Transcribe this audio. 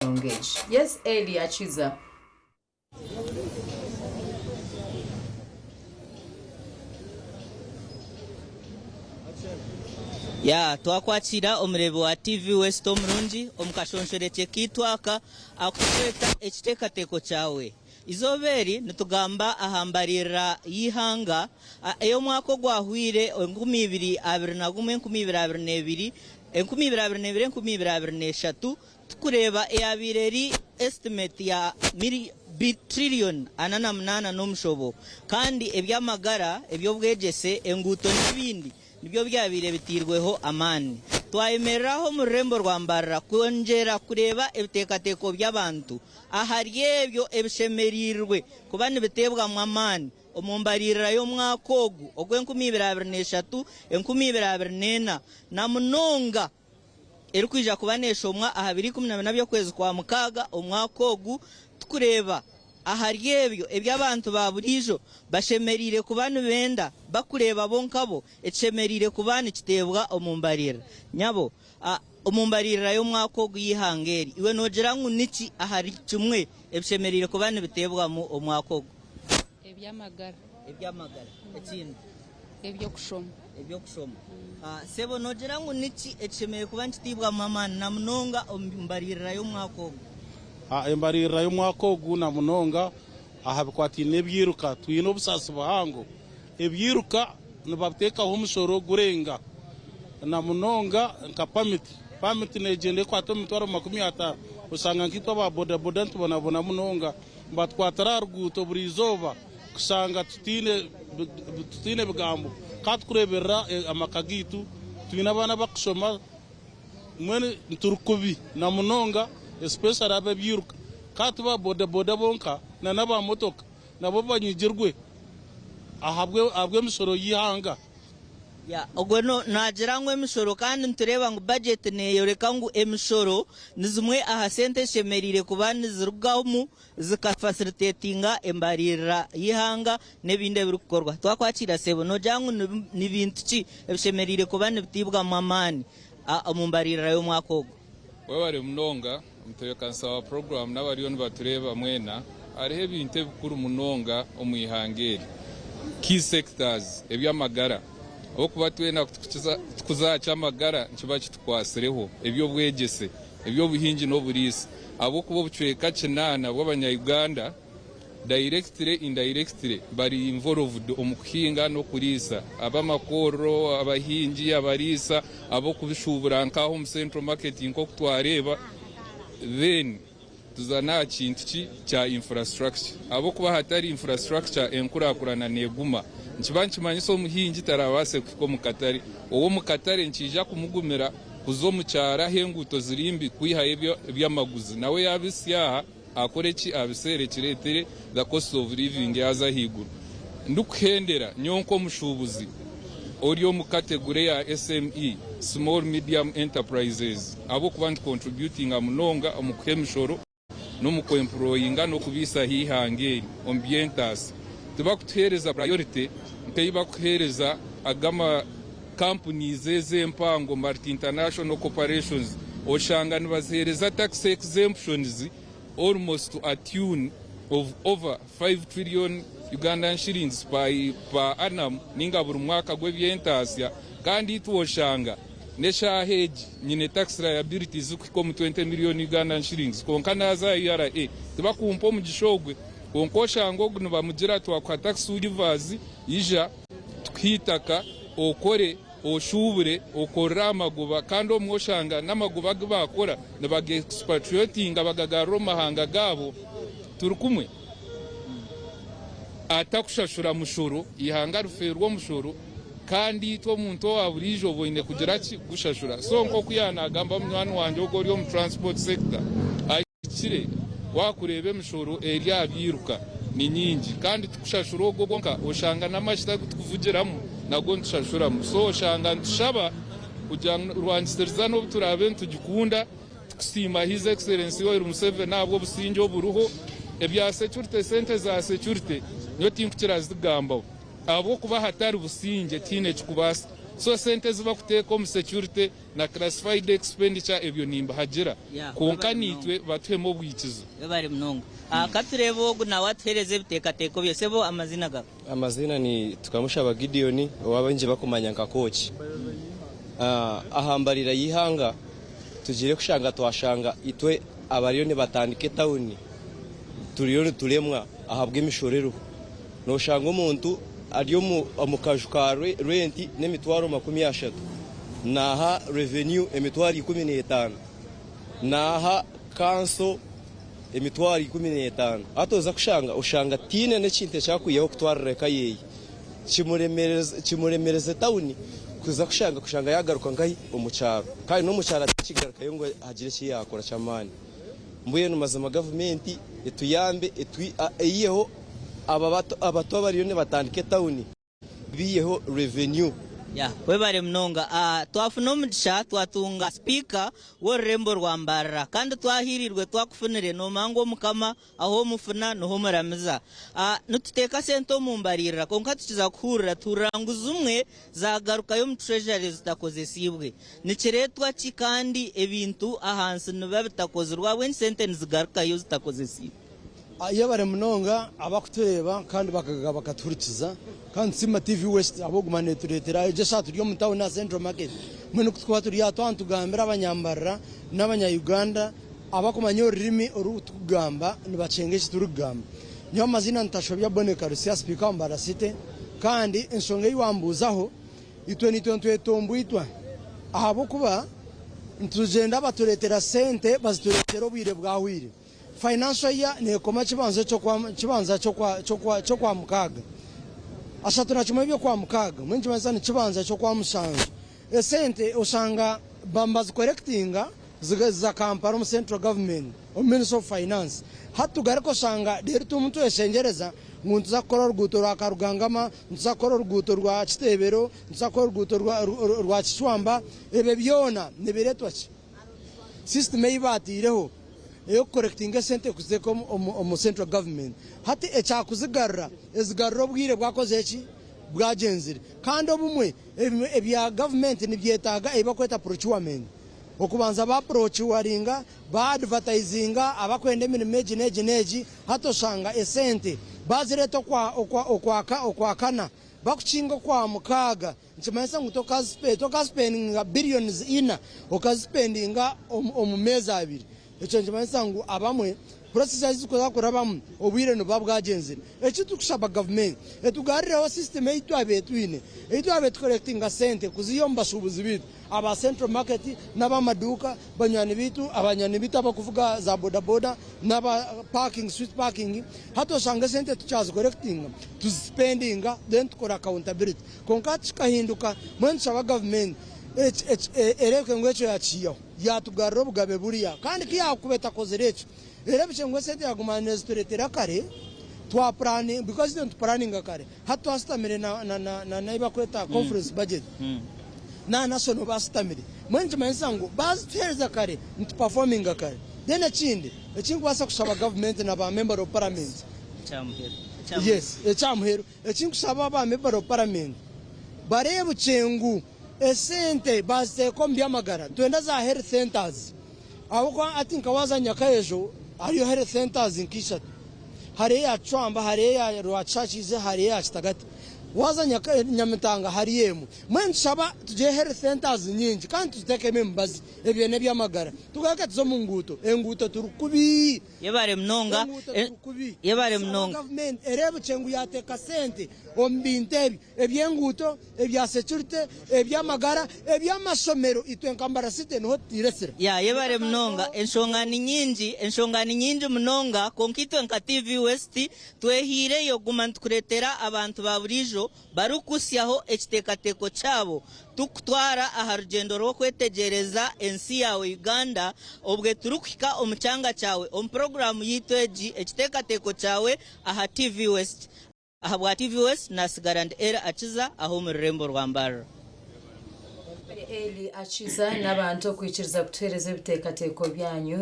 engage. Yes, Eddie Achiza. Ya twakwakira omurebe wa TV West omurungi omukashonshereke kitwaka akukweta ekiteekateeko kyawe izoberi nitugamba ahambariira y'ihanga eyo mwaka ogwahwire 2021 2022 tukureba eyabireri estimate ya trillion 88 n'omushobo kandi ebyamagara ebyobwegese enguuto n'ibindi nibyo byabire bitirweho amani twayemereraho mu rurembo rwa Mbarara kwongera kureba ebiteekateeko by'abantu ahari ebyo ebishemerirwe kuba nibitebwa mu amani omumbaririra y'omwaka ogu ogw'2023 2024 na munonga erikwija kuba neshomwa aha 2014 by'okwezi kwa mukaaga omwaka ogu tukureba ahari ebyo eby'abantu ba burijo bashemerire kuba nibenda bakureba bonkabo ekishemerire kuba nikitebwa omumbarira nyabo omumbaririra y'omwaka ogu y'ihangeri iwe nogira ngu niki ahari kimwe ebishemerire kuba nibitebwa mu omwaka ogu ebyamagara ekindi ebyokushoma sebo nogira ngu niki ekishemerire kuba nikitibwa mu amani na munonga omumbaririra y'omwaka ogu embariirira y'omwaka ogu na munonga aha bikwatine ebyiruka twine obusasi buhango ebyiruka nibabuteekaho omushoro gurenga na munonga nka pamiti negende ekwata emitwaro 50 osanga nkitwa ba bodaboda ntubonabona munonga mbatwatira aha ruguuto buri izooba kusanga tutine bigambo katukureberera amaka gitu twine abaana bakushoma mwene nturukubi na munonga especially ababyiruka kati ba bodaboda bonka na naba motoka nabo banyigirwe ahabwe emisoro y'ihanga ya ogwo nagira ngu emisoro kandi ntureba ngu budget neyoreka ngu emisoro nizimwe aha sente shemerire kuba nizirugamu zikafacilitatinga embaririra y'ihanga n'ebindi ebirikukorwa twakwakira sebo nogira ngu nibintu ki ebishemerire kuba nibitibwa mu amani omumbaririra y'omwaka ogu webare munonga mutebekanisa wa program n'abariyo nibatureba mwena hariho ebintu ebikuru munonga omwihangeri key sectors ebyamagara okuba twena tukuzaca amagara nkiba kitukwasireho ebyobwegese ebyobuhingi n'oburiisa abokuba obucweka kinana bw'abanyayuganda directly indirectly bari involved omu kuhinga n'okuriisa abamakoro abahingi abariisa abokubishubura nkaho mu central market nk'oku twareba then tuzana kintu kya infrastructure abokuba hatari infrastructure enkurakurana neguma nkiba nkimanyisa omuhingi tarabase kuko mukatari owo mukatare nkija kumugumira kuzo mukyara henguto zirimbi kwiha ebyamaguzi nawe yabisyaha akoreki abisere kiretere the cost of living yaza higuru ndukuhendera nyonko mushubuzi oriyo mu category ya SME small medium enterprises abo kuba contributing amunonga omukwemishoro no mu employinga no kubisa hihangeri ambientas tubakutereza priority nteyiba kuhereza agama companies ezempango multi international corporations oshanga nibazihereza tax exemptions almost to a tune of over 5 trillion Ugandan shillings per annum ninga buri mwaka gw'ebyentasya kandi itwoshanga neshaheji nyine tax liabilities kuko mu 20 million Ugandan shillings konka naza URA tibakumpa mu gishogwe konkoshanga ogu bamugira twakwa tax rivers ija twitaka okore oshubure okorra amagoba kandi omwoshanga n'amagoba bakora nabage expatriating abagagaro mahanga gabo turukumwe atakushashura mushoro ihanga ruferwa mushoro kandi to muntu waburijo boine kugira ki gushashura so nko kuyanagamba mwana wanje ogori mu transport sector akire wakurebe mushoro eri abiruka ni nyingi kandi tukushashura ogo gonka oshanga namashita kuvugiramo nago ntushashura so shanga ntushaba kujya rwangisteriza no turabe ntugikunda tukusima his excellency Yoweri Museveni nabwo businjo buruho ebya security center za security nyo tinkukira zigamba abo kuba hatari businge tine kikubasa so sente ziba kuteeka omu security na classified expenditure ebyo nimba hagira konka nitwe batuhemu obwikizo bari mnonga katureba ogu nawe atuhereze ebiteekateeko byose bo amazina gawe amazina ni tukamushaba Gideon owabenje bakumanya nka coach ahambarira yihanga tugire kushanga twashanga itwe abariyo ne batandike town turiyo turemwa ahabwe imishorero no shanga umuntu ariyo mu kaju ka rent n'emitwaro 30 naha revenue emitwaro 15 naha council emitwaro 15 atoza kushanga ushanga tine n'ekinte cyakuyeho kutwarreka yeyi kimuremereze town kuza kushanga yagaruka ngahi umucyaro kandi no mucyaro akigaruka yo ngo hagire ki yakora cyamani mbuye no mazama government etuyambe eyeho abato bariyo ne batandike town biyeho revenue we bari mnonga twafuna omugisha twatunga speaker w'orurembo rwa Mbarara kandi twahirirwe twakufunire no mango mukama aho mufuna no homuramiza nututeeka sente omu Mbarira konka tukiza kuhurira turanguza umwe zagaruka yo mu treasury zitakozesibwe nikiretwa ki kandi ebintu ahansi niba bitakozerwa when sente nizigaruka yo zitakozesibwe iyo bari mnonga abakutureba kandi bakaturikiza kandi sima TV West abogumane turetera eje shatu ryo mutawo na Central Market mwene kutwa turi atwantu gambira abanyambarara n'abanya Uganda abakumanya ururimi orutugamba nibacengeje turugamba niyo mazina ntashobya boneka Rusia speaker Mbarara City kandi ensonga yiwambuzaho itwe nitwe ahabo kuba ntugenda baturetera sente bazituretera obwire bwahwire financial year ne koma kibanza cyo kwa mukaga ashatura kimwe byo kwa mukaga mwenje mazana kibanza cyo kwa musanzu esente usanga bambazi correctinga za kampara mu central government o minister of finance hatugare ko sanga deri tumuntu esengereza muntu zakora ruguto rwa Karugangama nzakora ruguto rwa Kitebero nzakora ruguto rwa Kiswamba ebe byona nibiretwa system yibatireho eyo correcting sente kuzeko mu central government hati echakuzigarra ezigarro bwire bwakoze eki bwagenzire kandi obumwe ebya government nibyetaga ebakweta procurement okubanza ba procuringa ba advertisinga abakwende emirimo neji hatoshanga esente bazireto okwakana bakuchinga kwa mukaga nchimanyisa ngo tokaspendinga billions ina okaspendinga omumezi abiri echo nchimanyisa ngo abamwe process zikoza kurabam obwire no babwagenzire echo tukushaba government etugarireho system eitu abetwine collecting sente kuziyomba shubuzi bitu aba central market n'abamaduka banyani bitu abanyani bitu abakuvuga za boda n'aba parking street parking hato shanga sente tuchazi collecting to spending then tukora accountability konkati kahinduka mwencha wa government ereke ngwecho yachiyo yatugarro bugabe buriya kandi kiyakubeta kozerecho erebye ngo sente yagumaneza turetera kare twa planning because don't planning kare hato astamire na ibakweta conference budget na national bastamire mwenje mansango bazitereza kare nti performing kare then ekindi kwasa kushaba government na ba member of parliament yes echamuhero kusaba ba member of parliament barebu chengu esente baze kombyamagara twenda za health centers aho I think wazanya kaejo ariyo health centers nkishatu hare ya Chwamba hare ya Rwachachize hare ya Kitagati wazanya Nyamitanga hariyemu mwenshaba tuje health centers nyingi kandi tutekeme mbazi ebyene byamagara tugaka tuzo munguto enguto turukubi yebare mnonga government erebe chengu yateka sente ombintebi ebyenguto ebya security ebyamagara ebyamasomero itwenka Mbarara City no tiresera yebare mnonga enshongani nyingi mnonga konkito nka TV West twehire yo gumantukuretera abantu baburijo barukusyaho ekiteekateko cyabo tukutwara aha rugendo rwo kwetegereza ensi yawe Uganda obwe turukika omucyanga cyawe om program yitweji ekiteekateko cyawe aha TV West aha bwa TV West nasigara era akiza aho mu rurembo rwa Mbarara Eli akiza n'abantu kwikiriza kutereza ebiteekateeko byanyu